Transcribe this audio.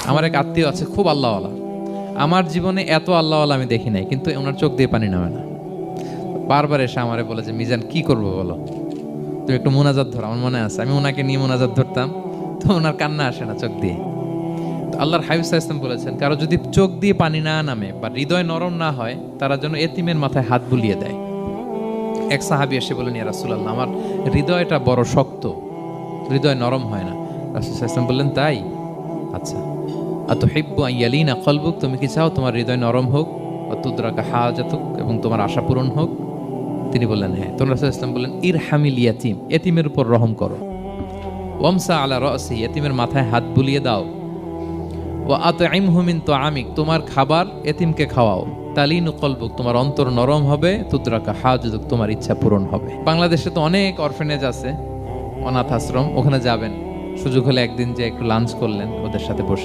আমার এক আত্মীয় আছে খুব আল্লাহওয়ালা, আমার জীবনে এত আল্লাহওয়ালা আমি দেখি নাই, কিন্তু ওনার চোখ দিয়ে পানি নামে না। বারবার এসে আমারে বলে যে মিজান কি করবো বলো, তুমি একটু মোনাজাত ধরো। আমার মনে আছে আমি ওনাকে নিয়ে মোনাজাত ধরতাম, তো ওনার কান্না আসে না চোখ দিয়ে। তো আল্লাহর হাবিব সাল্লাল্লাহু আলাইহি ওয়াসাল্লাম বলেছেন, কারো যদি চোখ দিয়ে পানি না নামে বা হৃদয় নরম না হয়, তারা যেন এতিমের মাথায় হাত বুলিয়ে দেয়। এক সাহাবী এসে বলেন, ইয়া রাসূলুল্লাহ, আমার হৃদয়টা বড় শক্ত, হৃদয় নরম হয় না। রাসূল সাল্লাল্লাহু আলাইহি ওয়াসাল্লাম বললেন, তাই? আচ্ছা, আতুহিব্বু আন ইয়ালিনা কলবুক, তুমি কি চাও তোমার হৃদয় নরম হোক, ওয়া তুদরাকা হাজাতুক, এবং তোমার আশা পূরণ হোক? তিনি বললেন হ্যাঁ। তো রাসূল সাল্লাল্লাহু আলাইহি ওয়াসাল্লাম বললেন, ইরহামিল ইয়াতীম, এতিমের উপর রহম করো। ওয়ামসা আলা রাসি, এতিমের মাথায় হাত বুলিয়ে দাও। ওয়া আতইমহু মিন তুআমিক, তোমার খাবার এতিমকে খাওয়াও। তালিনু কলবুক, তোমার অন্তর নরম হবে। তুদরাকা হাজাতুক, তোমার ইচ্ছা পূরণ হবে। বাংলাদেশে তো অনেক অরফেনেজ আছে, অনাথ আশ্রম, ওখানে যাবেন, সুযোগ হলে একদিন যে একটু লাঞ্চ করলেন ওদের সাথে বসে।